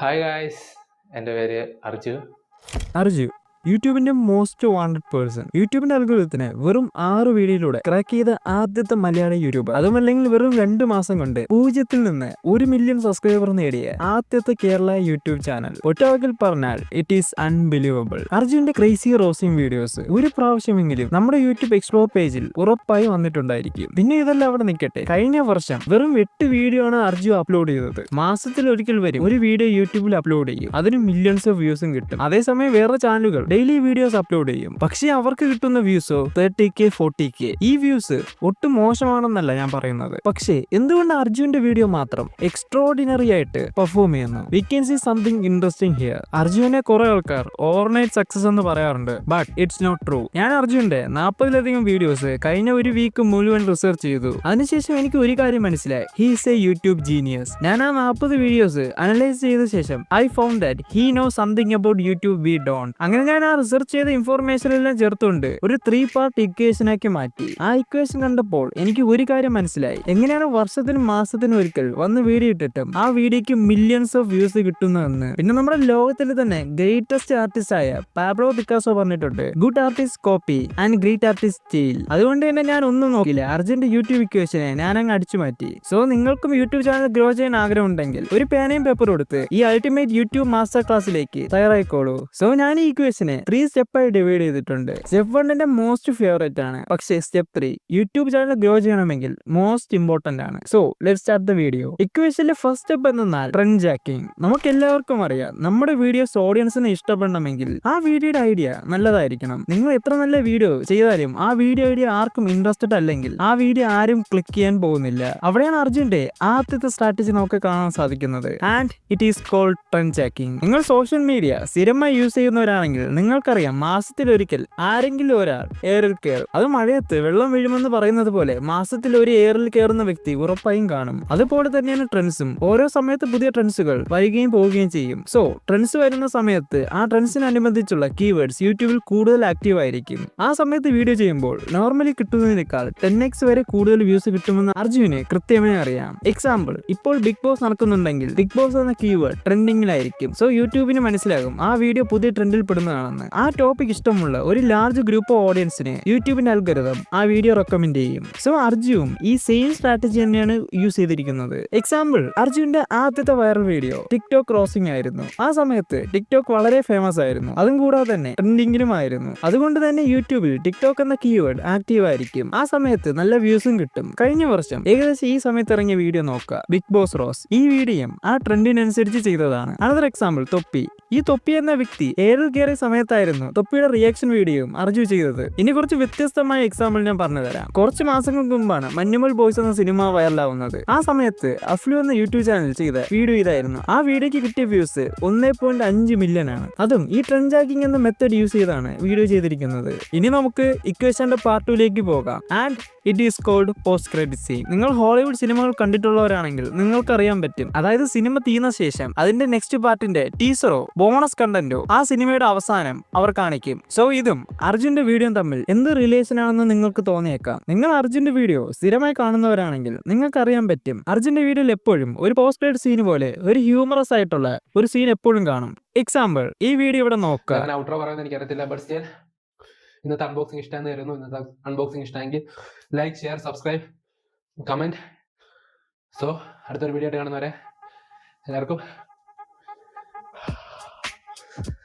Hi guys, എൻ്റെ പേര് അർജു. അർജു യൂട്യൂബിന്റെ മോസ്റ്റ് വാണ്ടഡ് പേഴ്സൺ. യൂട്യൂബിന്റെ അൽഗോരിതത്തിനെ വെറും 6 വീഡിയോയിലൂടെ ക്രാക്ക് ചെയ്ത ആദ്യത്തെ മലയാളി യൂട്യൂബർ. അതുമല്ലെങ്കിൽ വെറും 2 മാസം കൊണ്ട് 0-ൽ നിന്ന് 1 മില്യൺ സബ്സ്ക്രൈബർ നേടിയ ആദ്യത്തെ കേരള യൂട്യൂബ് ചാനൽ. ഒറ്റവാക്കിൽ പറഞ്ഞാൽ ഇറ്റ് ഈസ് അൺബിലീവബിൾ. അർജുന്റെ ക്രേസി റോസിംഗ് വീഡിയോസ് ഒരു പ്രാവശ്യമെങ്കിലും നമ്മുടെ യൂട്യൂബ് എക്സ്പ്ലോർ പേജിൽ ഉറപ്പായി വന്നിട്ടുണ്ടായിരിക്കും. പിന്നെ ഇതെല്ലാം അവിടെ നിൽക്കട്ടെ, കഴിഞ്ഞ വർഷം വെറും 8 വീഡിയോ ആണ് അർജു അപ്ലോഡ് ചെയ്തത്. മാസത്തിൽ ഒരിക്കൽ വരും ഒരു വീഡിയോ യൂട്യൂബിൽ അപ്ലോഡ് ചെയ്യും, അതിന് മില്യൺസ് ഓഫ് വ്യൂസും കിട്ടും. അതേസമയം വേറെ ചാനലുകൾ ഡെയിലി വീഡിയോസ് അപ്ലോഡ് ചെയ്യും, പക്ഷേ അവർക്ക് കിട്ടുന്ന വ്യൂസോ 30K 40K. ഈ വ്യൂസ് ഒട്ടും മോശമാണെന്നല്ല ഞാൻ പറയുന്നത്, പക്ഷേ എന്തുകൊണ്ട് അർജുന്റെ വീഡിയോ മാത്രം എക്സ്ട്രോർഡിനറി ആയിട്ട് പെർഫോം ചെയ്യുന്നു? We can see something interesting here. അർജുനെ കുറെ ആൾക്കാർ ഓവർനൈറ്റ് സക്സസ് എന്ന് പറയാറുണ്ട്, ബട്ട് ഇറ്റ്സ് നോട്ട് ട്രൂ. ഞാൻ അർജുന്റെ 40-ലധികം വീഡിയോസ് കഴിഞ്ഞ ഒരു വീക്ക് മുഴുവൻ റിസർച്ച് ചെയ്തു. അതിനുശേഷം എനിക്ക് ഒരു കാര്യം മനസ്സിലായി, he is a YouTube genius. ഞാൻ ആ 40 വീഡിയോസ് അനലൈസ് ചെയ്ത ശേഷം I found that he know something about YouTube we don't. അങ്ങനെ ഞാൻ ആ റിസർച്ച് ചെയ്ത ഇൻഫോർമേഷൻ എല്ലാം ചേർത്തുകൊണ്ട് ഒരു 3 പാർട്ട് ഇക്വേഷൻ ആക്കി മാറ്റി. ആ ഇക്വേഷൻ കണ്ടപ്പോൾ എനിക്ക് ഒരു കാര്യം മനസ്സിലായി, എങ്ങനെയാണ് വർഷത്തിനും മാസത്തിനും ഒരിക്കൽ വന്ന് വീഡിയോ ഇട്ടിട്ടും ആ വീഡിയോക്ക് മില്യൺസ് ഓഫ് വ്യൂസ് കിട്ടുന്നതെന്ന്. പിന്നെ നമ്മുടെ ലോകത്തിൽ തന്നെ ഗ്രേറ്റസ്റ്റ് ആർട്ടിസ്റ്റ് ആയ പാബ്ലോ പിക്കാസോ പറഞ്ഞിട്ടുണ്ട്, good artist copy and great artist steel. അതുകൊണ്ട് തന്നെ ഞാൻ ഒന്നും നോക്കില്ല, അർജന്റ് യൂട്യൂബ് ഇക്വേഷനെ ഞാൻ അങ്ങ് അടിച്ചു മാറ്റി. സോ നിങ്ങൾക്കും യൂട്യൂബ് ചാനൽ ഗ്രോ ചെയ്യാൻ ആഗ്രഹം ഉണ്ടെങ്കിൽ ഒരു പേനയും പേപ്പറും എടുത്ത് ഈ അൾട്ടിമേറ്റ് യൂട്യൂബ് മാസ്റ്റർ ക്ലാസ്സിലേക്ക് തയ്യാറായിക്കോളൂ. സോ ഞാൻ ഈ ഇക്വേഷനെ 3 സ്റ്റെപ്പായി ഡിവൈഡ് ചെയ്തിട്ടുണ്ട്. സ്റ്റെപ്പ് 1 മോസ്റ്റ് ഫേവറേറ്റ് ആണ്, പക്ഷേ സ്റ്റെപ്പ് 3 യൂട്യൂബ് ചാനൽ ഗ്രോ ചെയ്യണമെങ്കിൽ മോസ്റ്റ് ഇമ്പോർട്ടന്റ് ആണ്. So let's start the video. ഇക്വേഷനിലെ ഫസ്റ്റ് സ്റ്റെപ്പ് എന്നാൽ ട്രെൻഡ് ജാക്കിംഗ്. നമുക്ക് എല്ലാവർക്കും അറിയാം, നമ്മുടെ വീഡിയോസ് ഓഡിയൻസിനെ ഇഷ്ടപ്പെടണമെങ്കിൽ ആ വീഡിയോയുടെ ഐഡിയ നല്ലതായിരിക്കണം. നിങ്ങൾ എത്ര നല്ല വീഡിയോ ചെയ്താലും ആ വീഡിയോ ഐഡിയ ആർക്കും ഇൻട്രസ്റ്റഡ് അല്ലെങ്കിൽ ആ വീഡിയോ ആരും ക്ലിക്ക് ചെയ്യാൻ പോകുന്നില്ല. അവിടെയാണ് അർജുന്റെ ആദ്യത്തെ സ്ട്രാറ്റജി നമുക്ക് കാണാൻ സാധിക്കുന്നത്, and it is called trend jacking. നിങ്ങൾ സോഷ്യൽ മീഡിയ സ്ഥിരമായി യൂസ് ചെയ്യുന്നവരാണെങ്കിൽ നിങ്ങൾക്കറിയാം, മാസത്തിലൊരിക്കൽ ആരെങ്കിലും ഒരാൾ എയറിൽ കയറും. അത് മഴയത്ത് വെള്ളം വീഴുമെന്ന് പറയുന്നത് പോലെ മാസത്തിൽ ഒരു എയറിൽ കയറുന്ന വ്യക്തി ഉറപ്പായും കാണും. അതുപോലെ തന്നെയാണ് ട്രെൻഡ്സും. ഓരോ സമയത്ത് പുതിയ ട്രെൻഡ്സുകൾ വരികയും പോവുകയും ചെയ്യും. സോ ട്രെൻഡ്സ് വരുന്ന സമയത്ത് ആ ട്രെൻഡ്സിനനുബന്ധിച്ചുള്ള കീവേഡ്സ് യൂട്യൂബിൽ കൂടുതൽ ആക്റ്റീവ് ആയിരിക്കും. ആ സമയത്ത് വീഡിയോ ചെയ്യുമ്പോൾ നോർമലി കിട്ടുന്നതിനേക്കാൾ 10x വരെ കൂടുതൽ വ്യൂസ് കിട്ടുമെന്ന് അർജുന് കൃത്യമായി അറിയാം. എക്സാമ്പിൾ, ഇപ്പോൾ ബിഗ് ബോസ് നടക്കുന്നുണ്ടെങ്കിൽ ബിഗ് ബോസ് എന്ന കീവേഡ് ട്രെൻഡിങ്ങിലായിരിക്കും. സോ യൂട്യൂബിന് മനസ്സിലാകും ആ വീഡിയോ പുതിയ ട്രെൻഡിൽ പെടുന്നതാണെന്ന്. ആ ടോപ്പിക് ഇഷ്ടമുള്ള ഒരു ലാർജ് ഗ്രൂപ്പ് ഓഫ് ഓഡിയൻസിന് യൂട്യൂബിന്റെ അൽഗോരിതം ആ വീഡിയോ റെക്കമെൻഡ് ചെയ്യും. സോ അർജുവും ഈ സെയിം സ്ട്രാറ്റജി തന്നെയാണ് യൂസ് ചെയ്തിരിക്കുന്നത്. എക്സാമ്പിൾ, അർജുന്റെ ആദ്യത്തെ വൈറൽ വീഡിയോ ടിക്ടോക്ക് ക്രോസിംഗ് ആയിരുന്നു. ആ സമയത്ത് ടിക്ടോക്ക് വളരെ ഫേമസ് ആയിരുന്നു, അതും കൂടാതെ തന്നെ ട്രെൻഡിങ്ങിലും ആയിരുന്നു. അതുകൊണ്ട് തന്നെ യൂട്യൂബിൽ ടിക്ടോക്ക് എന്ന കീവേഡ് ആക്റ്റീവ് ആയിരിക്കും. ആ സമയത്ത് നല്ല വ്യൂസും കിട്ടും. കഴിഞ്ഞ വർഷം ഏകദേശം ഈ സമയത്ത് ഇറങ്ങിയ വീഡിയോ നോക്കുക, ബിഗ് ബോസ് റോസ്. ഈ വീഡിയോയും ആ ട്രെൻഡിനനുസരിച്ച് ചെയ്തതാണ്. അനദർ എക്സാമ്പിൾ, തൊപ്പി. ഈ തൊപ്പി എന്ന വ്യക്തി എയറിൽ കയറിയ സമയത്തായിരുന്നു തൊപ്പിയുടെ റിയാക്ഷൻ വീഡിയോയും അർജു ചെയ്തത്. ഇനി കുറച്ച് വ്യത്യസ്തമായ എക്സാമ്പിൾ ഞാൻ പറഞ്ഞു തരാം. കുറച്ച് മാസങ്ങൾക്ക് മുമ്പാണ് മഞ്ഞുമൽ ബോയ്സ് എന്ന സിനിമ വൈറലാവുന്നത്. ആ സമയത്ത് അഫ്ലു എന്ന യൂട്യൂബ് ചാനൽ ചെയ്ത വീഡിയോ ഇതായിരുന്നു. ആ വീഡിയോക്ക് കിട്ടിയ വ്യൂസ് 1.5 മില്യൺ ആണ്. അതും ഈ ട്രെൻഡ് ജാക്കിംഗ് എന്ന മെത്തേഡ് യൂസ് ചെയ്താണ് വീഡിയോ ചെയ്തിരിക്കുന്നത്. ഇനി നമുക്ക് ഇക്വേഷന്റെ പാർട്ട് 2ലേക്ക് പോകാം, and it is called post credit scene. നിങ്ങൾ ഹോളിവുഡ് സിനിമകൾ കണ്ടിട്ടുള്ളവരാണെങ്കിൽ നിങ്ങൾക്കറിയാൻ പറ്റും, അതായത് സിനിമ തീർന്ന ശേഷം അതിന്റെ നെക്സ്റ്റ് പാർട്ടിന്റെ ടീസറോ ബോണസ് കണ്ടന്റോ ആ സിനിമയുടെ അവസാനം അവർ കാണിക്കും. സോ ഇതും അർജുന്റെ വീഡിയോ തമ്മിൽ എന്ത് റിലേഷൻ ആണെന്ന് നിങ്ങൾക്ക് തോന്നിയേക്കാം. നിങ്ങൾ അർജുന്റെ വീഡിയോ സ്ഥിരമായി കാണുന്നവരാണെങ്കിൽ നിങ്ങൾക്ക് അറിയാൻ പറ്റും, അർജുന്റെ വീഡിയോയിൽ എപ്പോഴും ഒരു പോസ്റ്റ് ക്രെഡിറ്റ് സീൻ പോലെ ഒരു ഹ്യൂമറസ് ആയിട്ടുള്ള ഒരു സീൻ എപ്പോഴും കാണും. എക്സാമ്പിൾ, ഈ വീഡിയോ ഇവിടെ നോക്കുക. ഔട്ട്രോ പറയുന്നത് എനിക്കറിയത്തില്ല, ബട്ട് സ്റ്റിൽ ഇന്നത്തെ അൺബോക്സിംഗ് ഇഷ്ടമെന്ന് വരുന്നു. ഇന്നത്തെ അൺബോക്സിംഗ് ഇഷ്ടമെങ്കിൽ like, share, subscribe, comment. So അടുത്തൊരു വീഡിയോ ആയിട്ട് കാണുന്നവരെ എല്ലാവർക്കും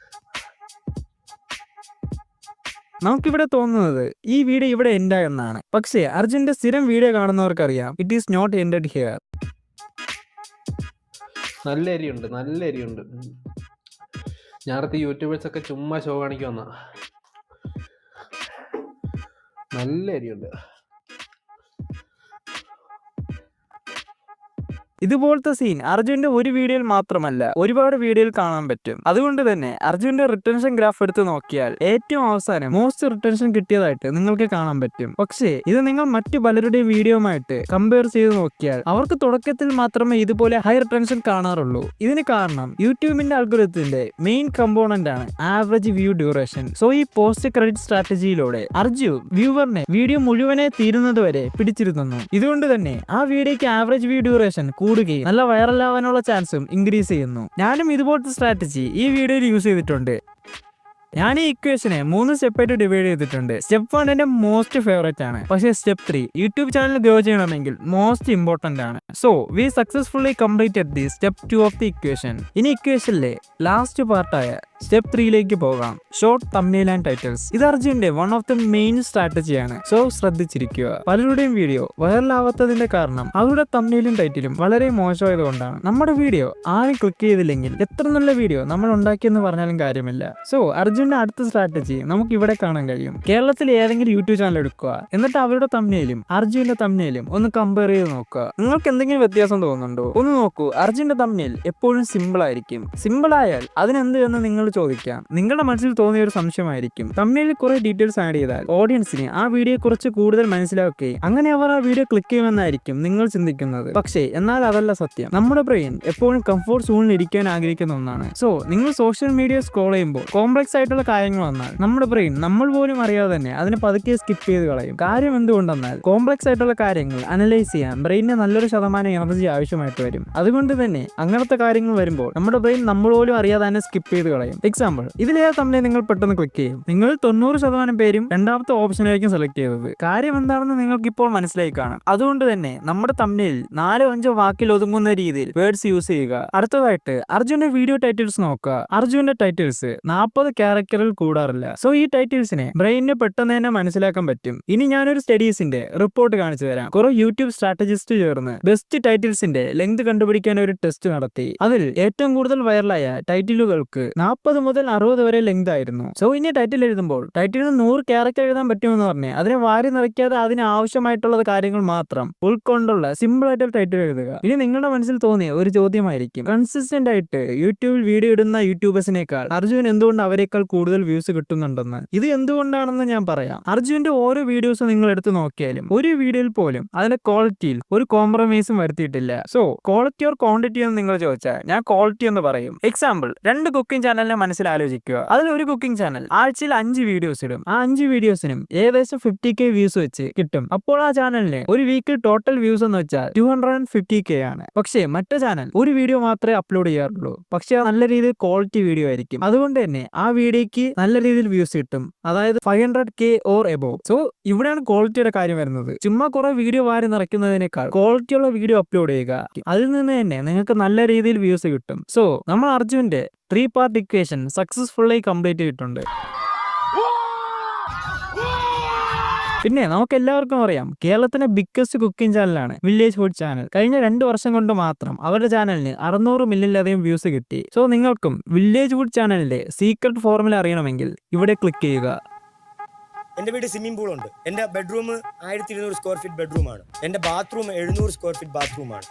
നമുക്കിവിടെ തോന്നുന്നത് ഈ വീഡിയോ ഇവിടെ എൻഡ് ആയെന്നാണ്, പക്ഷേ അർജുന്റെ സ്ഥിരം വീഡിയോ കാണുന്നവർക്കറിയാം it is not ended here. നല്ല എരിയുണ്ട്, നല്ല എരിയുണ്ട്. ഞാനത്തെ യൂട്യൂബേഴ്സ് ഒക്കെ ചുമ്മാ ഷോ കാണിക്ക് വന്ന നല്ല എരിയുണ്ട്. ഇതുപോലത്തെ സീൻ അർജുന്റെ ഒരു വീഡിയോയിൽ മാത്രമല്ല ഒരുപാട് വീഡിയോയിൽ കാണാൻ പറ്റും. അതുകൊണ്ട് തന്നെ അർജുന്റെ റിട്ടൻഷൻ ഗ്രാഫ് എടുത്ത് നോക്കിയാൽ ഏറ്റവും അവസാനം മോസ്റ്റ് റിട്ടൻഷൻ കിട്ടിയതായിട്ട് നിങ്ങൾക്ക് കാണാൻ പറ്റും. പക്ഷേ ഇത് നിങ്ങൾ മറ്റു പലരുടെയും വീഡിയോയുമായിട്ട് കമ്പയർ ചെയ്ത് നോക്കിയാൽ അവർക്ക് തുടക്കത്തിൽ മാത്രമേ ഇതുപോലെ ഹൈ റിട്ടൻഷൻ കാണാറുള്ളൂ. ഇതിന് കാരണം യൂട്യൂബിന്റെ അൽഗോരിതത്തിന്റെ മെയിൻ കമ്പോണന്റ് ആണ് ആവറേജ് വ്യൂ ഡ്യൂറേഷൻ. സോ ഈ പോസ്റ്റ് ക്രെഡിറ്റ് സ്ട്രാറ്റജിയിലൂടെ അർജു വ്യൂവറിനെ വീഡിയോ മുഴുവനെ തീരുന്നത് വരെ പിടിച്ചിരുത്തുന്നു. ഇതുകൊണ്ട് തന്നെ ആ വീഡിയോക്ക് ആവറേജ് വ്യൂ ഡ്യൂറേഷൻ കൂടുകയും നല്ല വൈറലാവാനുള്ള ചാൻസും ഇൻക്രീസ് ചെയ്യുന്നു. ഞാനും ഇതുപോലത്തെ സ്ട്രാറ്റജി ഈ വീഡിയോയിൽ യൂസ് ചെയ്തിട്ടുണ്ട്. ഞാൻ ഈ ഇക്വേഷനെ 3 സ്റ്റെപ്പായിട്ട് ഡിവൈഡ് ചെയ്തിട്ടുണ്ട്. സ്റ്റെപ്പ് 1 എന്റെ മോസ്റ്റ് ഫേവറേറ്റ് ആണ്. പക്ഷേ സ്റ്റെപ്പ് 3 യൂട്യൂബ് ചാനൽ ഗ്രോ ചെയ്യണമെങ്കിൽ മോസ്റ്റ് ഇമ്പോർട്ടന്റ് ആണ്. So we successfully completed the step 2 of the equation. ഇനി ഇക്വേഷനിലെ ലാസ്റ്റ് പാർട്ടായ സ്റ്റെപ്പ് 3ലേക്ക് പോകാം. Short thumbnail and titles. ഇത് അർജുന്റെ വൺ ഓഫ് ദി മെയിൻ സ്ട്രാറ്റജിയാണ്. സോ ശ്രദ്ധിച്ചിരിക്കുക. പലരുടെയും വീഡിയോ വൈറലാവാത്തതിന്റെ കാരണം അവരുടെ തംബ്നെയിലും ടൈറ്റിലും വളരെ മോശമായതുകൊണ്ടാണ്. നമ്മുടെ വീഡിയോ ആരും ക്ലിക്ക് ചെയ്തില്ലെങ്കിൽ എത്ര നല്ല വീഡിയോ നമ്മൾ ഉണ്ടാക്കിയെന്ന് പറഞ്ഞാലും കാര്യമില്ല. സോ അർജുന്റെ അടുത്ത സ്ട്രാറ്റജി നമുക്ക് ഇവിടെ കാണാൻ കഴിയും. കേരളത്തിൽ ഏതെങ്കിലും യൂട്യൂബ് ചാനൽ എടുക്കുക, എന്നിട്ട് അവരുടെ തംബ്നെയിലും അർജുന്റെ തംബ്നെയിലും ഒന്ന് കമ്പയർ ചെയ്ത് നോക്കുക. നിങ്ങൾക്ക് എന്തെങ്കിലും വ്യത്യാസം തോന്നുന്നുണ്ടോ? ഒന്ന് നോക്കൂ. അർജുന്റെ തംബ്നെയിൽ എപ്പോഴും സിമ്പിൾ ആയിരിക്കും. സിമ്പിൾ ആയാൽ അതിനെന്ത് എന്ന് നിങ്ങൾ ചോദിക്കാം. നിങ്ങളുടെ മനസ്സിൽ തോന്നിയ ഒരു സംശയമായിരിക്കും. തംബ്നെയിലിൽ കുറെ ഡീറ്റെയിൽസ് ആഡ് ചെയ്താൽ ഓഡിയൻസിന് ആ വീഡിയോ കുറിച്ച് കൂടുതൽ മനസ്സിലാക്കുകയും അങ്ങനെ അവർ ആ വീഡിയോ ക്ലിക്ക് ചെയ്യുമെന്നായിരിക്കും നിങ്ങൾ ചിന്തിക്കുന്നത്. പക്ഷേ എന്നാൽ അതല്ല സത്യം. നമ്മുടെ ബ്രെയിൻ എപ്പോഴും കംഫോർട്ട് സോണിൽ ഇരിക്കാൻ ആഗ്രഹിക്കുന്ന ഒന്നാണ്. സോ നിങ്ങൾ സോഷ്യൽ മീഡിയ സ്ക്രോൾ ചെയ്യുമ്പോൾ കോംപ്ലക്സ് ആയിട്ടുള്ള കാര്യങ്ങൾ വന്നാൽ നമ്മുടെ ബ്രെയിൻ നമ്മൾ പോലും അറിയാതെ തന്നെ അതിനെ പതുക്കെ സ്കിപ്പ് ചെയ്ത് കളയും. കാര്യം എന്തുകൊണ്ടെന്നാൽ കോംപ്ലക്സ് ആയിട്ടുള്ള കാര്യങ്ങൾ അനലൈസ് ചെയ്യാൻ ബ്രെയിനിന് നല്ലൊരു ശതമാനം എനർജി ആവശ്യമായിട്ട് വരും. അതുകൊണ്ട് തന്നെ അങ്ങനത്തെ കാര്യങ്ങൾ വരുമ്പോൾ നമ്മുടെ ബ്രെയിൻ നമ്മൾ പോലും അറിയാതെ തന്നെ സ്കിപ്പ് ചെയ്ത് കളയും. എക്സാമ്പിൾ, ഇതിലേറെ തമ്മിൽ നിങ്ങൾ പെട്ടെന്ന് ക്ലിക്ക് ചെയ്യും. നിങ്ങൾ 90% പേരും രണ്ടാമത്തെ ഓപ്ഷനായിരിക്കും സെലക്ട് ചെയ്തത്. കാര്യം എന്താണെന്ന് നിങ്ങൾക്ക് ഇപ്പോൾ മനസ്സിലായി കാണാം. അതുകൊണ്ട് തന്നെ നമ്മുടെ തമ്മിൽ 4-5 വാക്കിൽ ഒതുങ്ങുന്ന രീതിയിൽ വേർഡ്സ് യൂസ് ചെയ്യുക. അടുത്തതായിട്ട് അർജുന്റെ വീഡിയോ ടൈറ്റിൽസ് നോക്കുക. അർജുന്റെ ടൈറ്റിൽസ് 40 ക്യാരക്ടറിൽ കൂടാറില്ല. സോ ഈ ടൈറ്റിൽസിനെ ബ്രെയിനിന് പെട്ടെന്ന് തന്നെ മനസ്സിലാക്കാൻ പറ്റും. ഇനി ഞാനൊരു സ്റ്റഡീസിന്റെ റിപ്പോർട്ട് കാണിച്ചു തരാം. കുറെ യൂട്യൂബ് സ്ട്രാറ്റജിസ്റ്റ് ചേർന്ന് ബെസ്റ്റ് ടൈറ്റിൽസിന്റെ ലെങ്ത് കണ്ടുപിടിക്കാൻ ഒരു ടെസ്റ്റ് നടത്തി. അതിൽ ഏറ്റവും കൂടുതൽ വൈറലായ ടൈറ്റിലുകൾക്ക് 40 മുതൽ 60 വരെ ലെങ്ത് ആയിരുന്നു. സോ ഇനി ടൈറ്റിൽ എഴുതുമ്പോൾ ടൈറ്റിലിന് 100 ക്യാരക്ടർ എഴുതാൻ പറ്റുമെന്ന് പറഞ്ഞ് അതിനെ വാരി നിറയ്ക്കാതെ അതിന് ആവശ്യമായിട്ടുള്ള കാര്യങ്ങൾ മാത്രം ഉൾക്കൊണ്ടുള്ള സിമ്പിൾ ആയിട്ടുള്ള ടൈറ്റിൽ എഴുതുക. ഇനി നിങ്ങളുടെ മനസ്സിൽ തോന്നിയ ഒരു ചോദ്യമായിരിക്കും, കൺസിസ്റ്റന്റ് ആയിട്ട് യൂട്യൂബിൽ വീഡിയോ ഇടുന്ന യൂട്യൂബേഴ്സിനേക്കാൾ അർജുൻ എന്തുകൊണ്ട് അവരെക്കാൾ കൂടുതൽ വ്യൂസ് കിട്ടുന്നുണ്ടെന്ന്. ഇത് എന്തുകൊണ്ടാണെന്ന് ഞാൻ പറയാം. അർജുന്റെ ഓരോ വീഡിയോസ് നിങ്ങൾ എടുത്ത് നോക്കിയാലും ഒരു വീഡിയോയിൽ പോലും അതിന്റെ ക്വാളിറ്റിയിൽ ഒരു കോംപ്രമൈസും വരുത്തിയിട്ടില്ല. സോ ക്വാളിറ്റി ഓർ ക്വാണ്ടിറ്റി എന്ന് നിങ്ങൾ ചോദിച്ചാൽ ഞാൻ ക്വാളിറ്റി എന്ന് പറയും. എക്സാമ്പിൾ, 2 കുക്കിംഗ് ചാനലിനെ മനസ്സിൽ ആലോചിക്കുക. അതിൽ ഒരു കുക്കിംഗ് ചാനൽ ആഴ്ചയിൽ 5 വീഡിയോസ് ഇടും. ആ 5 വീഡിയോസിനും ഏകദേശം 50K വ്യൂസ് വെച്ച് കിട്ടും. അപ്പോൾ ആ ചാനലിന് ഒരു വീക്കിൽ ടോട്ടൽ വ്യൂസ് എന്ന് വെച്ചാൽ 250K ആണ്. പക്ഷേ മറ്റേ ചാനൽ ഒരു വീഡിയോ മാത്രമേ അപ്ലോഡ് ചെയ്യാറുള്ളൂ. പക്ഷേ നല്ല രീതിയിൽ ക്വാളിറ്റി വീഡിയോ ആയിരിക്കും. അതുകൊണ്ട് തന്നെ ആ വീഡിയോക്ക് നല്ല രീതിയിൽ വ്യൂസ് കിട്ടും. അതായത് 500K ഓർ എബോവ്. സോ ഇവിടെയാണ് ക്വാളിറ്റിയുടെ കാര്യം വരുന്നത്. ചുമ്മാ കുറെ വീഡിയോ വാരി നിറയ്ക്കുന്നതിനേക്കാൾ ക്വാളിറ്റിയുള്ള വീഡിയോ അപ്ലോഡ് ചെയ്യുക. അതിൽ നിന്ന് തന്നെ നിങ്ങൾക്ക് നല്ല രീതിയിൽ വ്യൂസ് കിട്ടും. സോ നമ്മൾ അർജുന്റെ 3 പാർട്ട് ഇക്വേഷൻ സക്സസ്ഫുള്ളി കംപ്ലീറ്റ് ചെയ്തിട്ടുണ്ട്. പിന്നെ നമുക്ക് എല്ലാവർക്കും അറിയാം, കേരളത്തിലെ ബിഗ്ഗസ്റ്റ് കുക്കിംഗ് ചാനലാണ് വില്ലേജ് ഫുഡ് ചാനൽ. കഴിഞ്ഞ 2 വർഷം കൊണ്ട് മാത്രം അവരുടെ ചാനലിന് 600 മില്യണിലധികം വ്യൂസ് കിട്ടി. സോ നിങ്ങൾക്കും വില്ലേജ് ഫുഡ് ചാനലിന്റെ സീക്രട്ട് ഫോർമുല അറിയണമെങ്കിൽ ഇവിടെ ക്ലിക്ക് ചെയ്യുക. എൻ്റെ വീട് സ്വിമ്മിംഗ് പൂളുണ്ട്. എൻ്റെ ബെഡ്റൂം 1200 സ്ക്വയർ ഫീറ്റ് ബെഡ്റൂമാണ്. എൻ്റെ ബാത്റൂം 700 സ്ക്വയർ ഫീറ്റ് ബാത്റൂമാണ്.